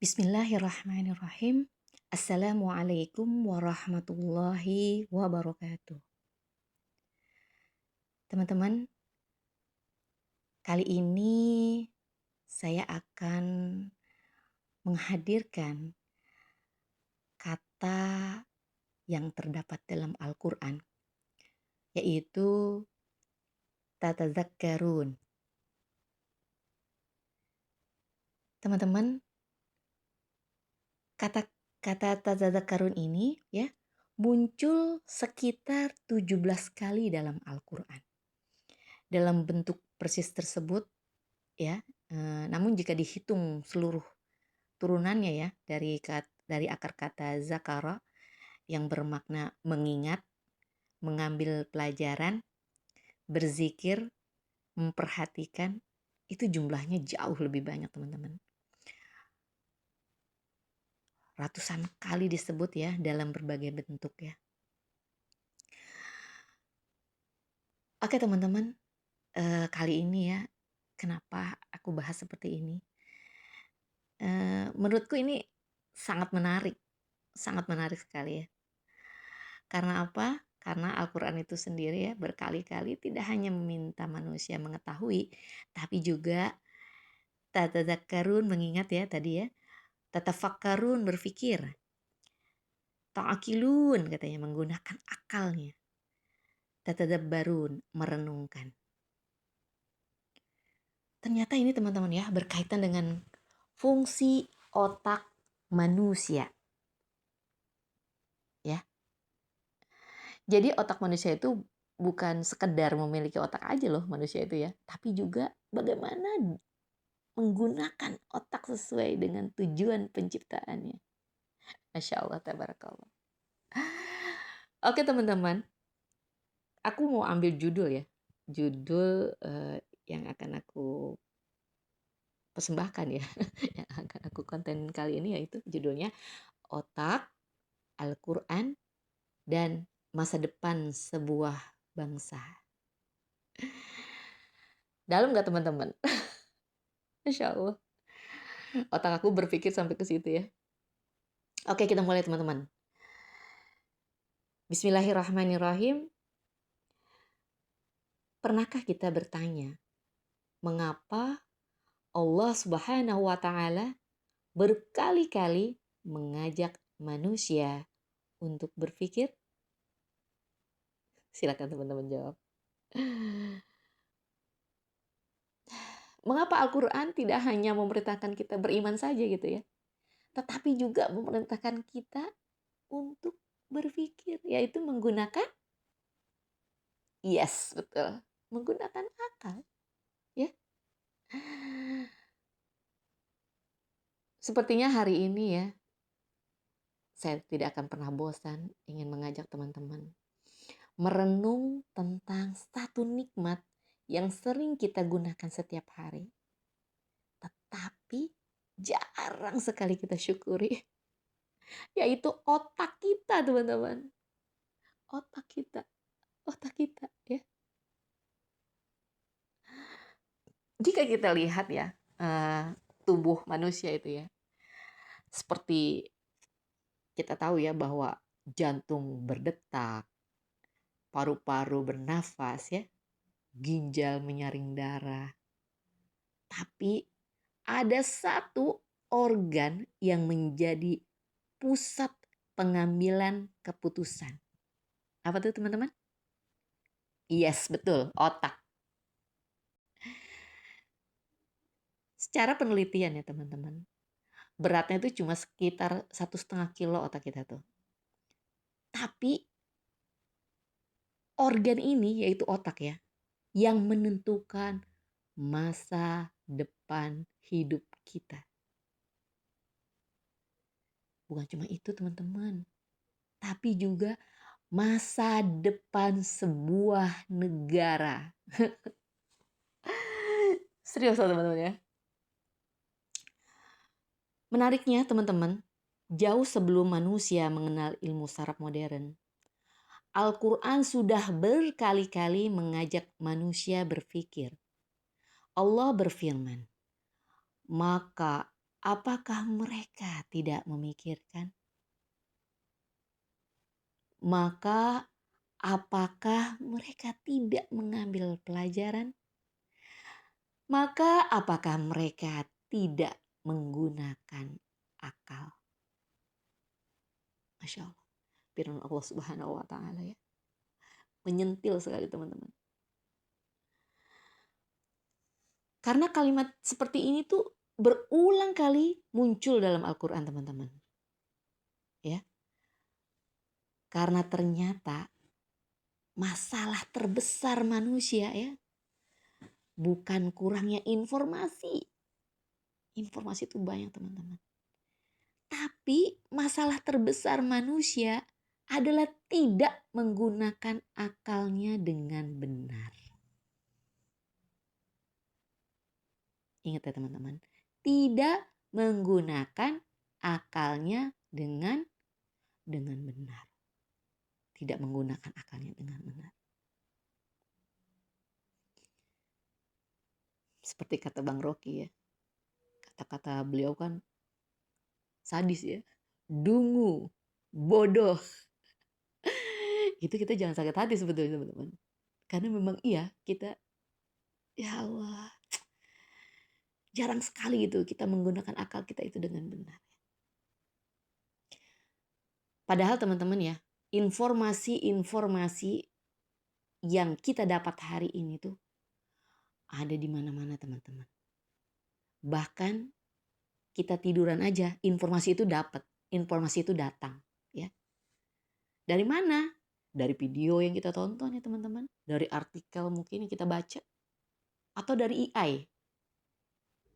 Bismillahirrahmanirrahim. Assalamualaikum warahmatullahi wabarakatuh. Teman-teman, kali ini saya akan menghadirkan kata yang terdapat dalam Al-Quran, yaitu tatadzakkarun. Teman-teman, kata tatadzakkarun ini ya muncul sekitar 17 kali dalam Al-Quran. Dalam bentuk persis tersebut ya, namun jika dihitung seluruh turunannya ya dari akar kata zakara yang bermakna mengingat, mengambil pelajaran, berzikir, memperhatikan, itu jumlahnya jauh lebih banyak teman-teman. Ratusan kali disebut ya dalam berbagai bentuk ya. Oke teman-teman, kali ini ya kenapa aku bahas seperti ini? Menurutku ini sangat menarik sekali ya. Karena apa? Karena Al-Quran itu sendiri ya berkali-kali tidak hanya meminta manusia mengetahui, tapi juga tatadzakkarun mengingat ya tadi ya, tatafakkarun berpikir, ta'akilun katanya menggunakan akalnya, tatadabbarun merenungkan. Ternyata ini teman-teman ya berkaitan dengan fungsi otak manusia. Ya. Jadi otak manusia itu bukan sekedar memiliki otak aja loh manusia itu ya, tapi juga bagaimana menggunakan otak sesuai dengan tujuan penciptaannya. Masya Allah, tabarakallah. Oke teman-teman, aku mau ambil judul ya. Judul yang akan aku persembahkan ya. Yang akan aku konten kali ini yaitu judulnya Otak, Al-Quran, dan Masa Depan Sebuah Bangsa. Dalam gak teman-teman? Masya Allah. Otak aku berpikir sampai ke situ ya. Oke, kita mulai teman-teman. Bismillahirrahmanirrahim. Pernahkah kita bertanya, mengapa Allah Subhanahu wa Ta'ala berkali-kali mengajak manusia untuk berpikir? Silakan teman-teman jawab. Mengapa Al-Quran tidak hanya memerintahkan kita beriman saja gitu ya, tetapi juga memerintahkan kita untuk berpikir, yaitu menggunakan, yes betul, menggunakan akal ya. Sepertinya hari ini ya, saya tidak akan pernah bosan ingin mengajak teman-teman merenung tentang satu nikmat yang sering kita gunakan setiap hari, tetapi jarang sekali kita syukuri, yaitu otak kita teman-teman. Otak kita ya. Jika kita lihat ya tubuh manusia itu ya, seperti kita tahu ya bahwa jantung berdetak, paru-paru bernafas ya, ginjal menyaring darah. Tapi ada satu organ yang menjadi pusat pengambilan keputusan. Apa tuh teman-teman? Yes, betul, otak. Secara penelitian ya teman-teman, beratnya itu cuma sekitar 1,5 kilo otak kita tuh. Tapi organ ini yaitu otak ya, yang menentukan masa depan hidup kita. Bukan cuma itu teman-teman, tapi juga masa depan sebuah negara. Serius teman-teman ya. Menariknya teman-teman, jauh sebelum manusia mengenal ilmu saraf modern, Al-Quran sudah berkali-kali mengajak manusia berpikir. Allah berfirman, maka Apakah mereka tidak memikirkan? Maka apakah mereka tidak mengambil pelajaran? Maka apakah mereka tidak menggunakan akal? Masya Allah. Firman Allah Subhanahu wa Ta'ala ya. Menyentil sekali teman-teman. Karena kalimat seperti ini tuh berulang kali muncul dalam Al-Quran teman-teman. Ya. Karena ternyata masalah terbesar manusia ya bukan kurangnya informasi. Informasi itu banyak teman-teman. Tapi masalah terbesar manusia adalah tidak menggunakan akalnya dengan benar. Ingat ya teman-teman, tidak menggunakan akalnya dengan benar. Tidak menggunakan akalnya dengan benar. Seperti kata Bang Rocky ya. Kata-kata beliau kan sadis ya. Dungu, bodoh. Itu kita jangan sakit hati sebetulnya teman-teman. Karena memang iya kita, ya Allah, jarang sekali gitu kita menggunakan akal kita itu dengan benar. Padahal teman-teman ya, informasi-informasi yang kita dapat hari ini tuh ada di mana-mana teman-teman. Bahkan kita tiduran aja, informasi itu dapat, informasi itu datang. Ya. Dari mana? Dari video yang kita tonton ya teman-teman. Dari artikel mungkin yang kita baca. Atau dari AI.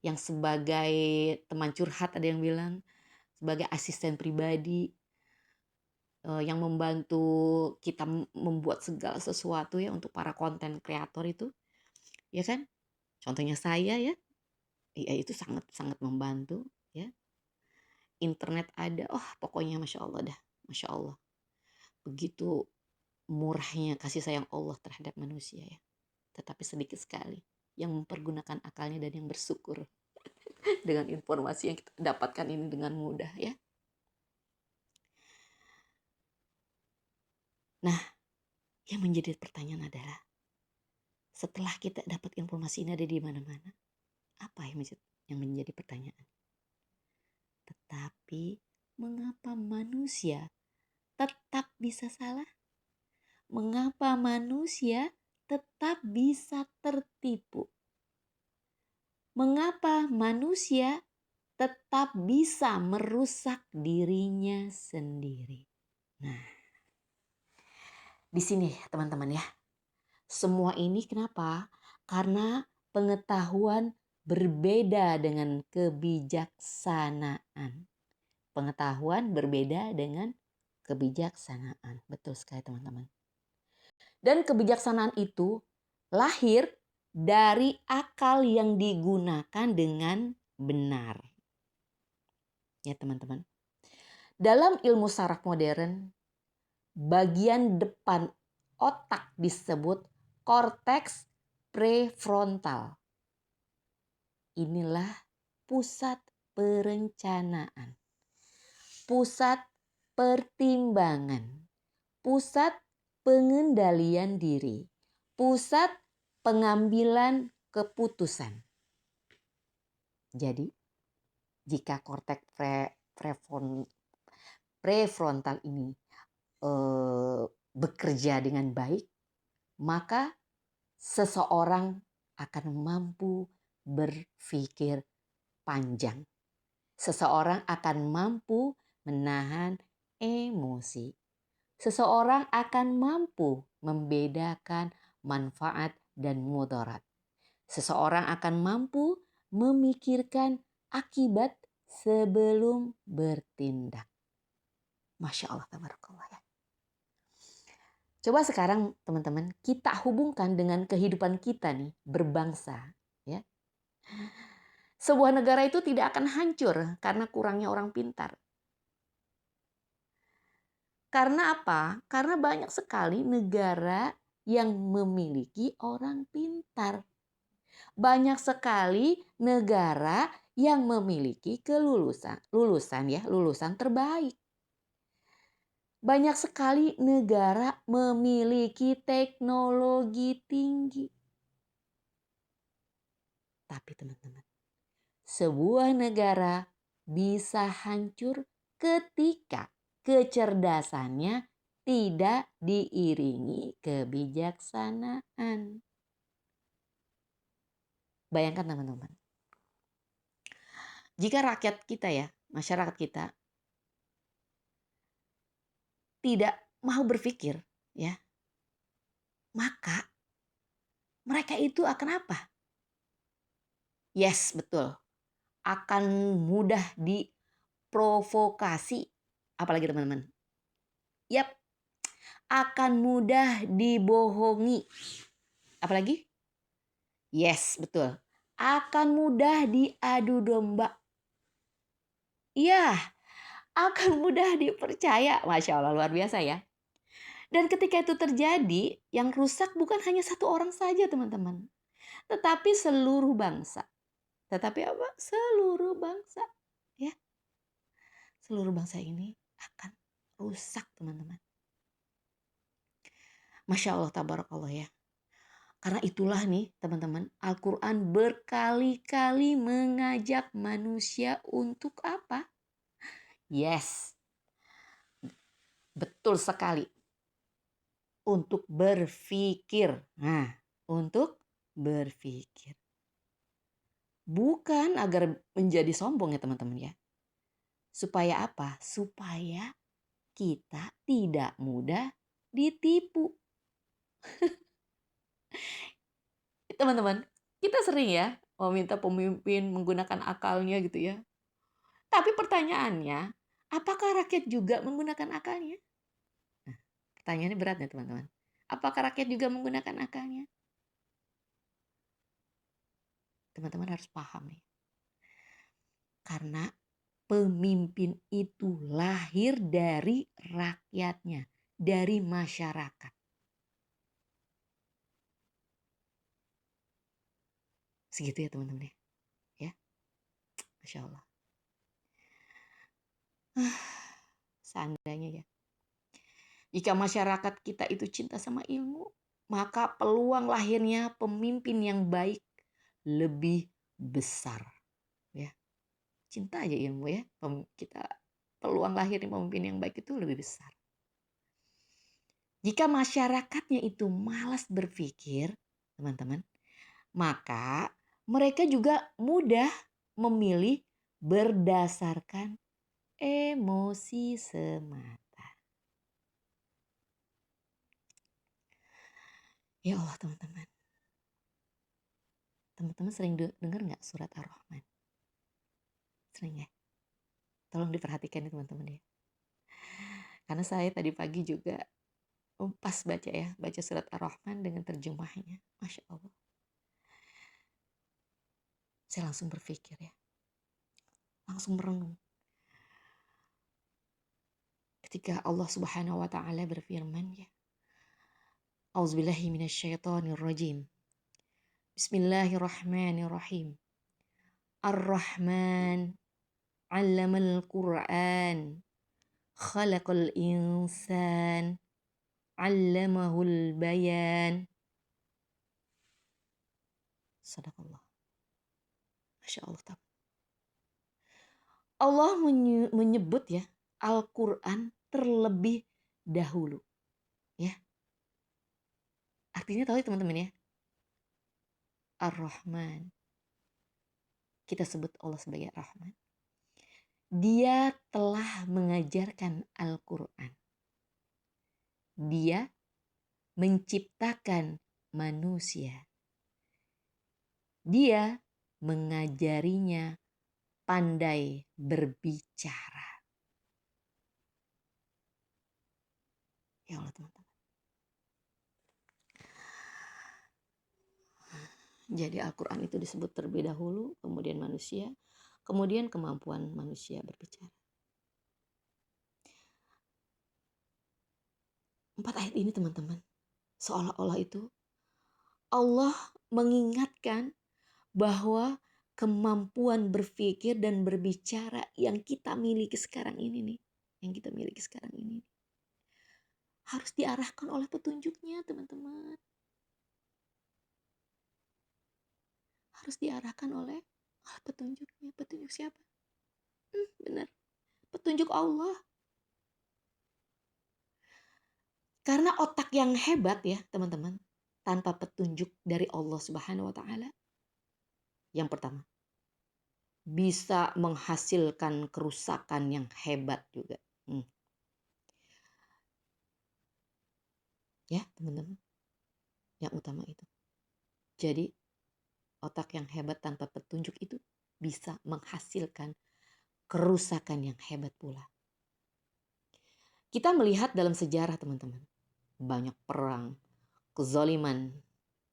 Yang sebagai teman curhat ada yang bilang. Sebagai asisten pribadi. Yang membantu kita membuat segala sesuatu ya untuk para konten kreator itu. Ya kan? Contohnya saya ya. AI itu sangat-sangat membantu. Ya. Internet ada. Oh pokoknya Masya Allah dah. Masya Allah. Begitu murahnya kasih sayang Allah terhadap manusia ya. Tetapi sedikit sekali yang mempergunakan akalnya dan yang bersyukur dengan informasi yang kita dapatkan ini dengan mudah ya. Nah, yang menjadi pertanyaan adalah setelah kita dapat informasi ini ada di mana-mana, apa yang menjadi pertanyaan? Tetapi mengapa manusia tetap bisa salah? Mengapa manusia tetap bisa tertipu? Mengapa manusia tetap bisa merusak dirinya sendiri? Nah, di sini teman-teman ya. Semua ini kenapa? Karena pengetahuan berbeda dengan kebijaksanaan. Pengetahuan berbeda dengan kebijaksanaan. Betul sekali teman-teman. Dan kebijaksanaan itu lahir dari akal yang digunakan dengan benar. Ya teman-teman. Dalam ilmu saraf modern, bagian depan otak disebut korteks prefrontal. Inilah pusat perencanaan, pusat pertimbangan, pusat pengendalian diri, pusat pengambilan keputusan. Jadi, jika korteks prefrontal ini bekerja dengan baik, maka seseorang akan mampu berpikir panjang. Seseorang akan mampu menahan emosi. Seseorang akan mampu membedakan manfaat dan mudarat. Seseorang akan mampu memikirkan akibat sebelum bertindak. Masya Allah, tabarakallah ya. Coba sekarang teman-teman kita hubungkan dengan kehidupan kita nih berbangsa. Ya. Sebuah negara itu tidak akan hancur karena kurangnya orang pintar. Karena apa? Karena banyak sekali negara yang memiliki orang pintar. Banyak sekali negara yang memiliki lulusan terbaik. Banyak sekali negara memiliki teknologi tinggi. Tapi teman-teman, sebuah negara bisa hancur ketika kecerdasannya tidak diiringi kebijaksanaan. Bayangkan teman-teman, jika rakyat kita ya, masyarakat kita tidak mau berpikir ya, maka mereka itu akan apa? Yes, betul. Akan mudah diprovokasi. Apalagi teman-teman? Yap, akan mudah dibohongi. Apalagi? Yes, betul. Akan mudah diadu domba. Iya, akan mudah dipercaya. Masya Allah, luar biasa ya. Dan ketika itu terjadi, yang rusak bukan hanya satu orang saja teman-teman. Tetapi seluruh bangsa. Tetapi apa? Seluruh bangsa. Ya, seluruh bangsa ini akan rusak teman-teman. Masya Allah, tabarakallah ya. Karena itulah nih teman-teman, Al-Quran berkali-kali mengajak manusia untuk apa? Yes, betul sekali. Untuk berpikir. Nah, untuk berpikir. Bukan agar menjadi sombong ya teman-teman ya. Supaya apa? Supaya kita tidak mudah ditipu. Teman-teman, kita sering ya meminta pemimpin menggunakan akalnya gitu ya. Tapi pertanyaannya, apakah rakyat juga menggunakan akalnya? Nah, pertanyaannya berat nih teman-teman. Apakah rakyat juga menggunakan akalnya? Teman-teman harus paham nih. Karena pemimpin itu lahir dari rakyatnya, dari masyarakat. Segitu ya teman-teman ya. Ya, Masya Allah. Seandainya ya. Jika masyarakat kita itu cinta sama ilmu, maka peluang lahirnya pemimpin yang baik lebih besar. Ya, cinta aja ilmu ya. Kita peluang lahirnya pemimpin yang baik itu lebih besar. Jika masyarakatnya itu malas berpikir, teman-teman, maka mereka juga mudah memilih berdasarkan emosi semata. Ya Allah teman-teman. Teman-teman sering dengar nggak surat Ar-Rahman? Sering ya? Tolong diperhatikan ya teman-teman ya. Karena saya tadi pagi juga pas baca ya, baca surat Ar-Rahman dengan terjemahnya. Masya Allah. Saya langsung berpikir ya. Langsung merenung. Ketika Allah Subhanahu wa taala berfirman ya. Auzubillahi minasyaitonirrajim. Bismillahirrahmanirrahim. Ar-Rahman 'allamal Qur'an. Khalaqal insan. 'Allamahul bayan. Sadaqallah. Masya Allah. Allah menyebut ya Al-Quran terlebih dahulu. Ya. Artinya tahu ya teman-teman ya. Ar-Rahman. Kita sebut Allah sebagai Ar-Rahman. Dia telah mengajarkan Al-Quran. Dia menciptakan manusia. Dia mengajarinya pandai berbicara. Ya Allah teman-teman. Jadi Al-Quran itu disebut terlebih dahulu, kemudian manusia, kemudian kemampuan manusia berbicara. 4 ayat ini teman-teman, seolah-olah itu Allah mengingatkan bahwa kemampuan berpikir dan berbicara yang kita miliki sekarang ini nih, harus diarahkan oleh petunjuknya, teman-teman. Harus diarahkan oleh petunjuknya. Petunjuk siapa? Benar. Petunjuk Allah. Karena otak yang hebat ya, teman-teman, tanpa petunjuk dari Allah Subhanahu wa taala, yang pertama, bisa menghasilkan kerusakan yang hebat juga. Ya, teman-teman. Yang utama itu. Jadi, otak yang hebat tanpa petunjuk itu bisa menghasilkan kerusakan yang hebat pula. Kita melihat dalam sejarah, teman-teman, banyak perang, kezaliman.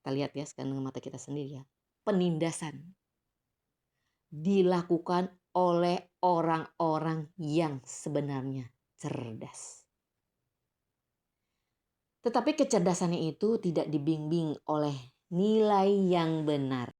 Kita lihat ya sekarang dengan mata kita sendiri ya. Penindasan dilakukan oleh orang-orang yang sebenarnya cerdas. Tetapi kecerdasannya itu tidak dibimbing oleh nilai yang benar.